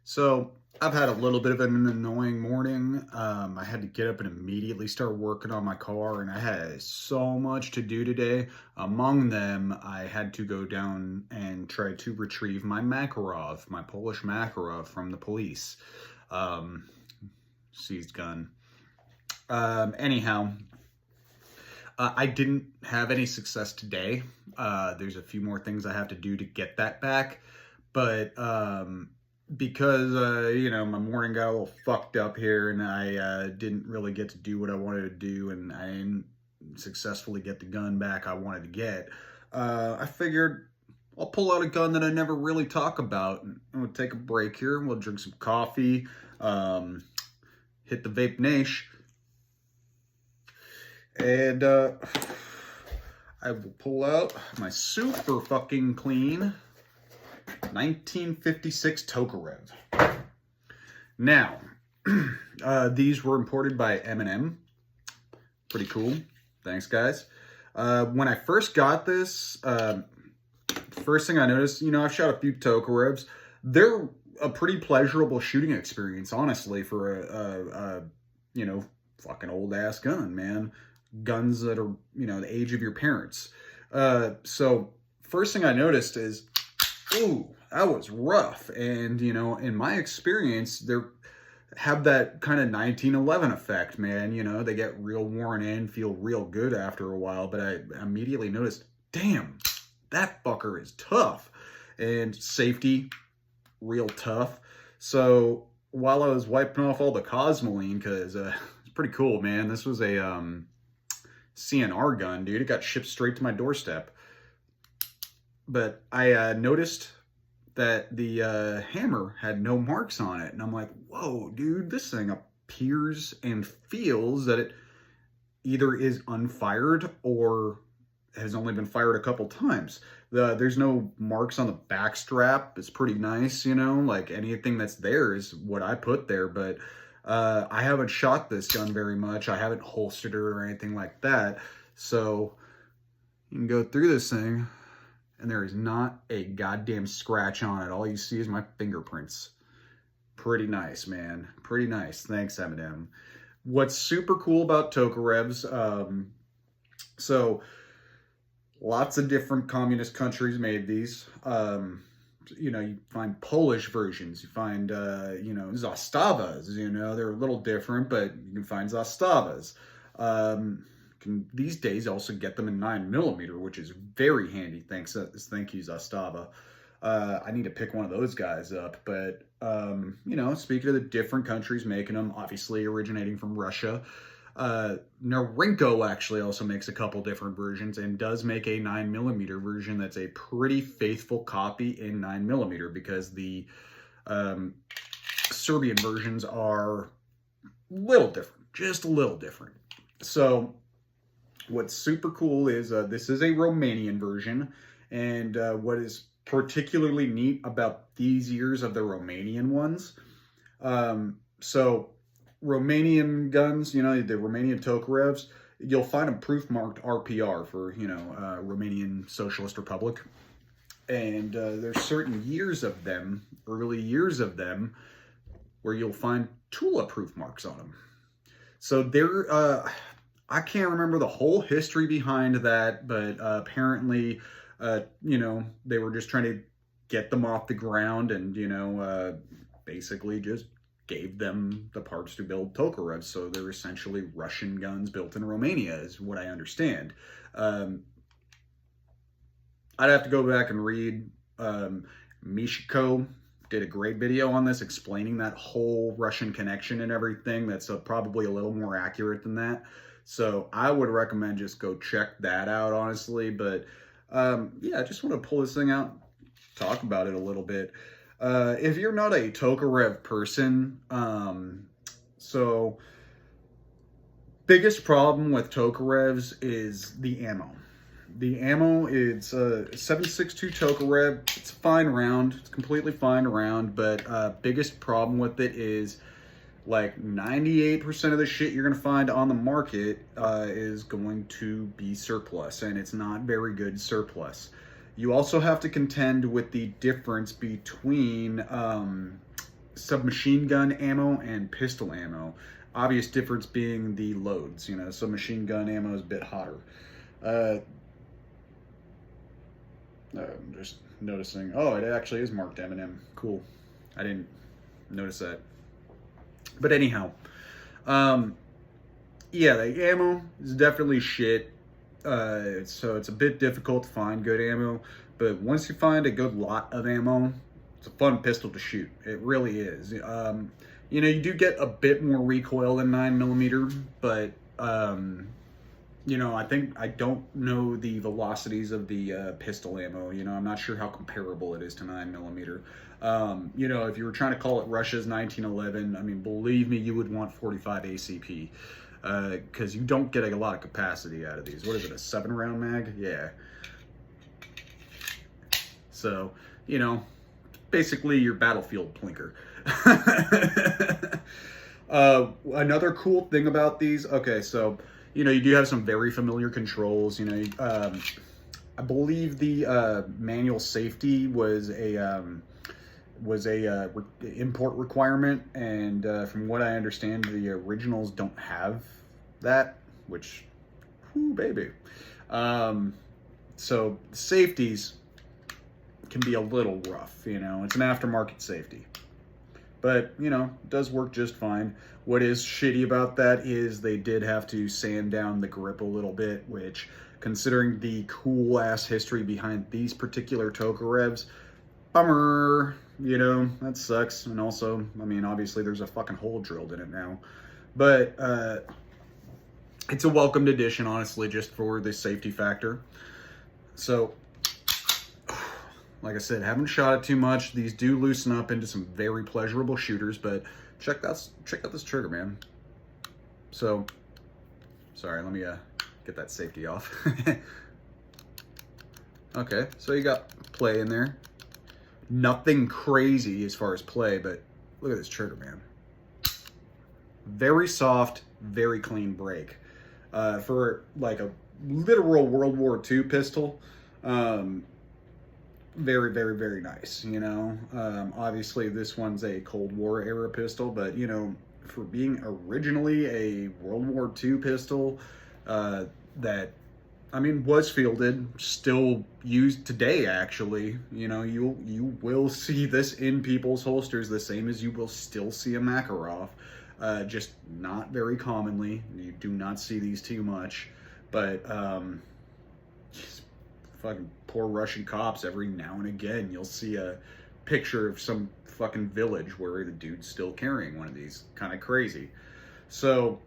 So I've had a little bit of an annoying morning. I had to get up and immediately start working on my car, and I had so much to do today. Among them, I had to go down and try to retrieve my Makarov, my Polish Makarov from the police. Um, Seized gun. Anyhow, I didn't have any success today. There's a few more things I have to do to get that back, but because my morning got a little fucked up here, and I didn't really get to do what I wanted to do, and I didn't successfully get the gun back I wanted to get. I figured I'll pull out a gun that I never really talk about, and we'll take a break here, and we'll drink some coffee, hit the vape niche, and I will pull out my super fucking clean 1956 Tokarev. Now, these were imported by M&M. Pretty cool. Thanks, guys. When I first got this, first thing I noticed, I've shot a few Tokarevs. They're a pretty pleasurable shooting experience, honestly, for a fucking old ass gun, man. Guns that are, the age of your parents. So first thing I noticed is, ooh, that was rough. And, in my experience, they have that kind of 1911 effect, man. They get real worn in, feel real good after a while. But I immediately noticed, damn, that fucker is tough. And safety, real tough. So while I was wiping off all the Cosmoline, because it's pretty cool, man. This was a CNR gun, dude. It got shipped straight to my doorstep. But I noticed that the hammer had no marks on it. And I'm like, whoa, dude, this thing appears and feels that it either is unfired or has only been fired a couple times. There's no marks on the back strap. It's pretty nice, like anything that's there is what I put there. But I haven't shot this gun very much. I haven't holstered it or anything like that. So you can go through this thing, and there is not a goddamn scratch on it. All you see is my fingerprints. Pretty nice, man. Pretty nice. Thanks, Eminem. What's super cool about Tokarevs, so lots of different communist countries made these. You find Polish versions. You find, Zastavas. They're a little different, but you can find Zastavas. Can these days also get them in 9mm, which is very handy. Thank you, Zastava. I need to pick one of those guys up. But, speaking of the different countries making them, obviously originating from Russia, Narenko actually also makes a couple different versions and does make a 9mm version that's a pretty faithful copy in 9mm, because the Serbian versions are a little different, just a little different. So what's super cool is this is a Romanian version, and what is particularly neat about these years of the Romanian ones, so Romanian guns, the Romanian Tokarevs, you'll find them proof marked RPR for, Romanian Socialist Republic. And there's certain years of them, early years of them, where you'll find Tula proof marks on them. So they're, I can't remember the whole history behind that, but apparently, they were just trying to get them off the ground and, basically just gave them the parts to build Tokarevs. So they're essentially Russian guns built in Romania, is what I understand. I'd have to go back and read. Mishiko did a great video on this, explaining that whole Russian connection and everything. That's probably a little more accurate than that. So I would recommend just go check that out, honestly. But yeah, I just want to pull this thing out, talk about it a little bit. If you're not a Tokarev person, so biggest problem with Tokarevs is the ammo. The ammo is a 7.62 Tokarev. It's a fine round. It's completely fine round, but biggest problem with it is like 98% of the shit you're going to find on the market is going to be surplus, and it's not very good surplus. You also have to contend with the difference between submachine gun ammo and pistol ammo. Obvious difference being the loads. You know, submachine gun ammo is a bit hotter. I'm just noticing. Oh, it actually is marked M&M. Cool. I didn't notice that. But anyhow, yeah, the ammo is definitely shit. So it's a bit difficult to find good ammo. But once you find a good lot of ammo, it's a fun pistol to shoot. It really is. You know, you do get a bit more recoil than 9mm, but you know, I don't know the velocities of the pistol ammo. You know, I'm not sure how comparable it is to 9mm. You know, if you were trying to call it Russia's 1911, I mean, believe me, you would want 45 ACP. Because you don't get a lot of capacity out of these. What is it, a 7-round mag? Yeah. So, you know, basically your battlefield plinker. Another cool thing about these, okay, so, you know, you do have some very familiar controls. You know, I believe the manual safety was a import requirement, and from what I understand, the originals don't have that, which, whoo, baby. So safeties can be a little rough, you know. It's an aftermarket safety, but, you know, it does work just fine. What is shitty about that is they did have to sand down the grip a little bit, which, considering the cool ass history behind these particular Tokarevs, bummer. You know, that sucks. And also, I mean, obviously there's a fucking hole drilled in it now. But it's a welcomed addition, honestly, just for the safety factor. So, like I said, haven't shot it too much. These do loosen up into some very pleasurable shooters, but check out this trigger, man. So, sorry, let me get that safety off. Okay, so you got play in there. Nothing crazy as far as play, but look at this trigger, man. Very soft, very clean break. For like a literal World War II pistol, very, very, very nice, you know. Obviously, this one's a Cold War era pistol, but, you know, for being originally a World War II pistol that, I mean, was fielded, still used today, actually. You know, you will see this in people's holsters the same as you will still see a Makarov. Just not very commonly. You do not see these too much. But, fucking poor Russian cops, every now and again, you'll see a picture of some fucking village where the dude's still carrying one of these. Kind of crazy. So,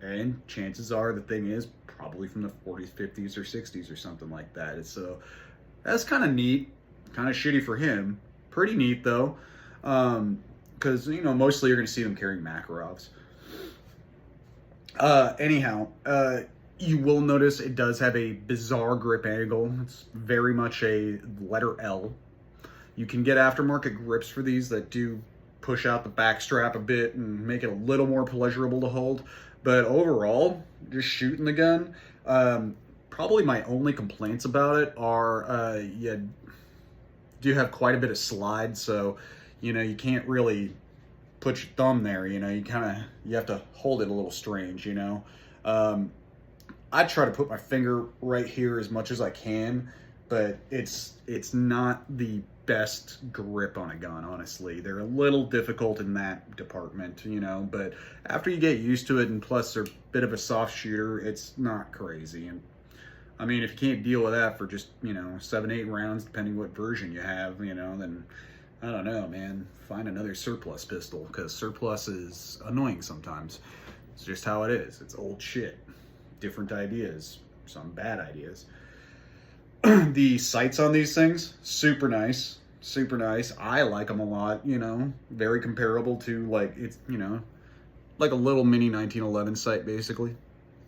and chances are the thing is probably from the 40s, 50s, or 60s or something like that. So that's kind of neat, kind of shitty for him. Pretty neat though, because, you know, mostly you're going to see them carrying Makarovs. Anyhow, you will notice it does have a bizarre grip angle. It's very much a letter L. You can get aftermarket grips for these that do push out the back strap a bit and make it a little more pleasurable to hold. But overall, just shooting the gun, probably my only complaints about it are you do have quite a bit of slide, so, you know, you can't really put your thumb there, you know, you have to hold it a little strange, you know. I try to put my finger right here as much as I can, but it's not the best grip on a gun, honestly. They're a little difficult in that department, you know, but after you get used to it, and plus they're a bit of a soft shooter, it's not crazy. And I mean, if you can't deal with that for just, you know, 7-8 rounds, depending what version you have, you know, then I don't know, man, find another surplus pistol, because surplus is annoying sometimes. It's just how it is. It's old shit. Different ideas, some bad ideas. The sights on these things, super nice. Super nice. I like them a lot, you know. Very comparable to, like, it's, you know, like a little mini 1911 sight, basically.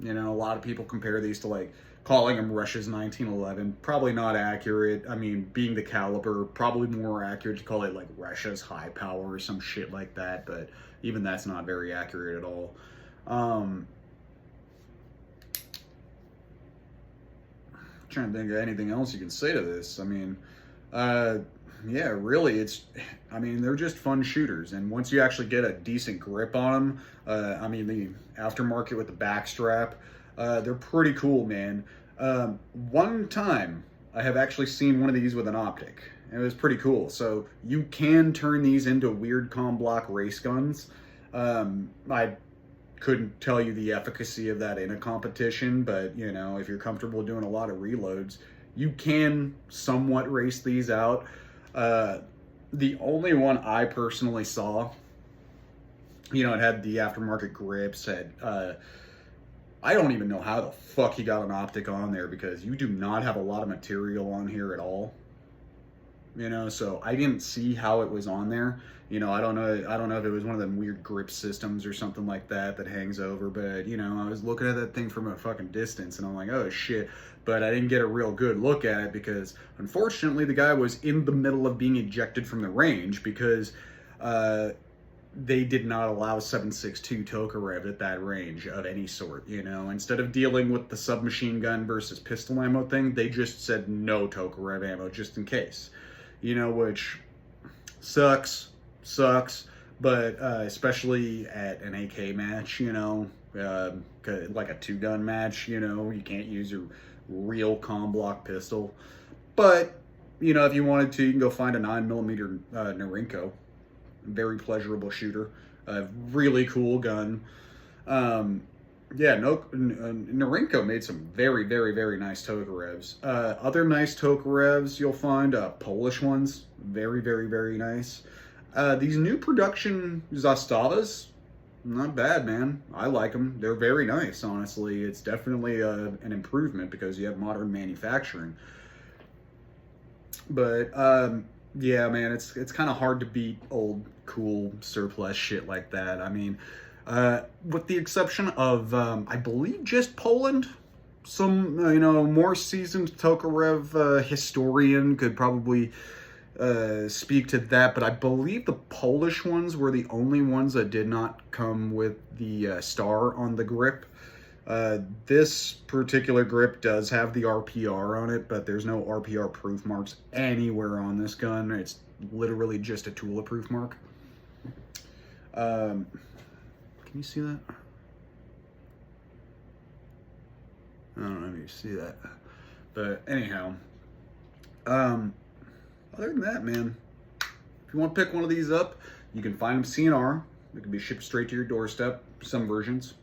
You know, a lot of people compare these to, like, calling them Russia's 1911. Probably not accurate. I mean, being the caliber, probably more accurate to call it, like, Russia's high power or some shit like that. But even that's not very accurate at all. Trying to think of anything else you can say to this. I mean, yeah, really, I mean, they're just fun shooters. And once you actually get a decent grip on them, I mean, the aftermarket with the backstrap, they're pretty cool, man. One time, I have actually seen one of these with an optic. It was pretty cool. So you can turn these into weird comm block race guns. I couldn't tell you the efficacy of that in a competition, but you know, if you're comfortable doing a lot of reloads, you can somewhat race these out. The only one I personally saw, you know, it had the aftermarket grips, I don't even know how the fuck he got an optic on there, because you do not have a lot of material on here at all. You know, so I didn't see how it was on there. You know, I don't know if it was one of them weird grip systems or something like that that hangs over, but you know, I was looking at that thing from a fucking distance and I'm like, oh shit. But I didn't get a real good look at it because unfortunately the guy was in the middle of being ejected from the range because they did not allow 7.62 Tokarev at that range of any sort, you know. Instead of dealing with the submachine gun versus pistol ammo thing, they just said no Tokarev ammo just in case. You know, which sucks, but especially at an AK match, you know, like a 2-gun match, you know, you can't use your real comm block pistol. But, you know, if you wanted to, you can go find a 9mm Norinco. Very pleasurable shooter. A really cool gun. Yeah, Norinco made some very, very, very nice Tokarevs. Other nice Tokarevs you'll find, Polish ones. Very, very, very nice. These new production Zastavas, not bad, man. I like them. They're very nice, honestly. It's definitely an improvement because you have modern manufacturing. But, yeah, man, it's kind of hard to beat old, cool, surplus shit like that. I mean, with the exception of, I believe, just Poland. Some, you know, more seasoned Tokarev historian could probably speak to that, but I believe the Polish ones were the only ones that did not come with the star on the grip. This particular grip does have the RPR on it, but there's no RPR proof marks anywhere on this gun. It's literally just a Tula proof mark. Can you see that? I don't know if you see that. But anyhow, other than that, man, if you want to pick one of these up, you can find them CNR. They can be shipped straight to your doorstep. Some versions,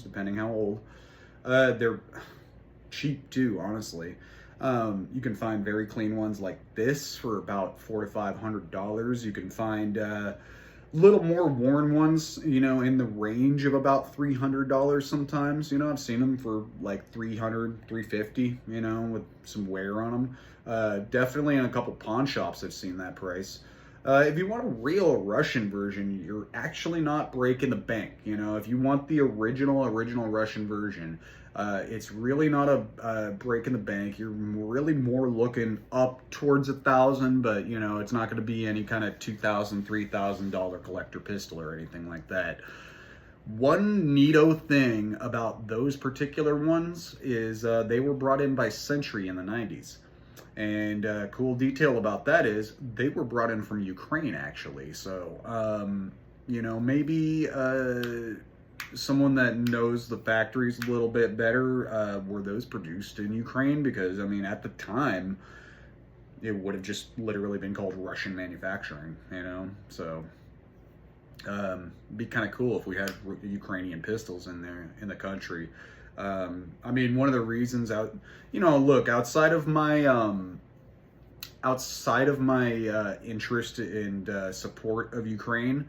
depending how old. They're cheap too, honestly. You can find very clean ones like this for about $400 to $500. You can find little more worn ones, you know, in the range of about $300 sometimes. You know, I've seen them for like $300, $350, you know, with some wear on them. Definitely in a couple pawn shops I've seen that price. If you want a real Russian version, you're actually not breaking the bank. You know, if you want the original Russian version, it's really not a break in the bank. You're really more looking up towards $1,000, but you know, it's not going to be any kind of $2,000, $3,000 collector pistol or anything like that. One neato thing about those particular ones is they were brought in by Century in the 90s. And cool detail about that is they were brought in from Ukraine, actually. So, you know, maybe someone that knows the factories a little bit better, were those produced in Ukraine? Because, I mean, at the time, it would have just literally been called Russian manufacturing, you know? So, be kind of cool if we had Ukrainian pistols in there, in the country. I mean, one of the reasons you know, look, outside of my interest and support of Ukraine,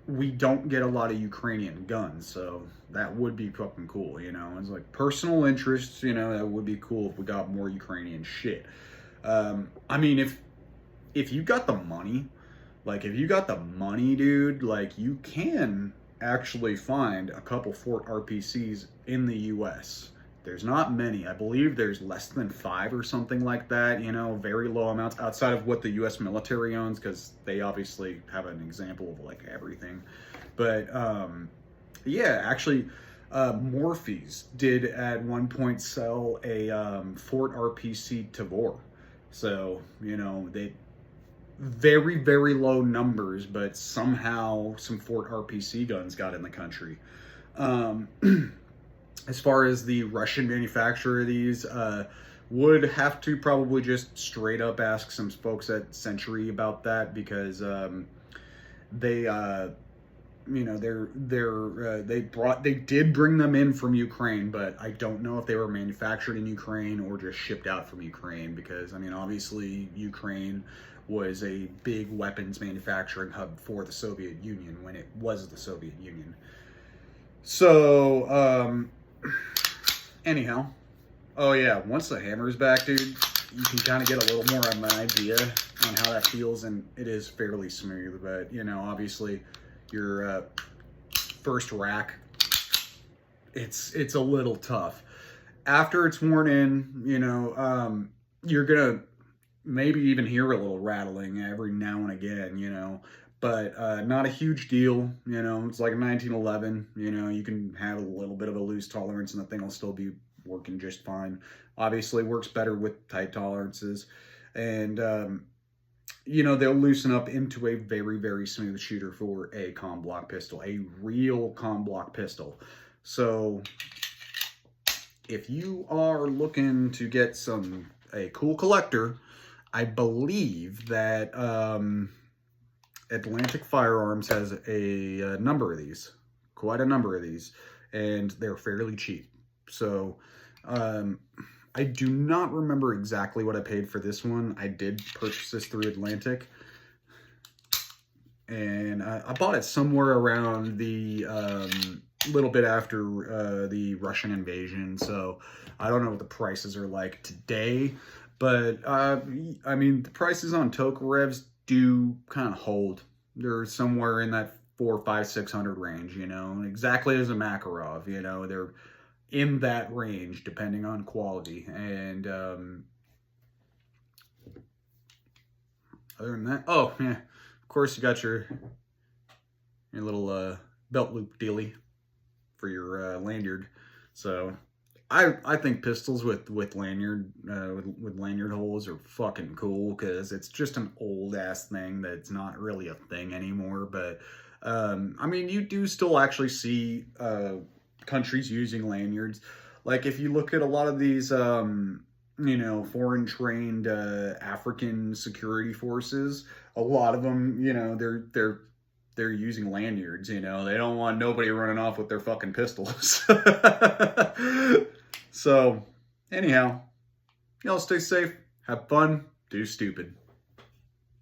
we don't get a lot of Ukrainian guns, so that would be fucking cool, you know. It's like personal interests, you know, that would be cool if we got more Ukrainian shit. I mean, if you got the money, dude, like, you can actually find a couple Fort RPCs in the US. There's not many. I believe there's less than 5 or something like that, you know, very low amounts outside of what the US military owns, because they obviously have an example of like everything. But yeah, actually, Morphe's did at one point sell a Fort RPC Tavor. So, you know, they very, very low numbers, but somehow some Fort RPC guns got in the country. Um, as far as the Russian manufacturer of these, would have to probably just straight up ask some folks at Century about that, because they you know, they did bring them in from Ukraine, but I don't know if they were manufactured in Ukraine or just shipped out from Ukraine, because I mean, obviously Ukraine was a big weapons manufacturing hub for the Soviet Union when it was the Soviet Union. So anyhow, oh yeah, once the hammer's back, dude, you can kind of get a little more of an idea on how that feels, and it is fairly smooth. But you know, obviously your first rack, it's a little tough. After it's worn in, you know, you're gonna maybe even hear a little rattling every now and again, you know, but not a huge deal. You know, it's like a 1911. You know, you can have a little bit of a loose tolerance and the thing will still be working just fine. Obviously works better with tight tolerances, and you know, they'll loosen up into a very, very smooth shooter for a comm block pistol, a real comm block pistol. So if you are looking to get a cool collector, I believe that Atlantic Firearms has a number of these, quite a number of these, and they're fairly cheap. So I do not remember exactly what I paid for this one. I did purchase this through Atlantic, and I bought it somewhere around the little bit after the Russian invasion. So I don't know what the prices are like today, but I mean, the prices on Tokarevs do kind of hold. They're somewhere in that 400, 500, 600 range, you know, exactly as a Makarov. You know, they're in that range depending on quality. And other than that, oh yeah, of course you got your little belt loop dealy for your lanyard. So I think pistols with lanyard with lanyard holes are fucking cool, because it's just an old ass thing that's not really a thing anymore. But I mean, you do still actually see countries using lanyards. Like if you look at a lot of these you know, foreign trained African security forces, a lot of them, you know, they're using lanyards. You know, they don't want nobody running off with their fucking pistols. So anyhow, y'all stay safe, have fun, do stupid.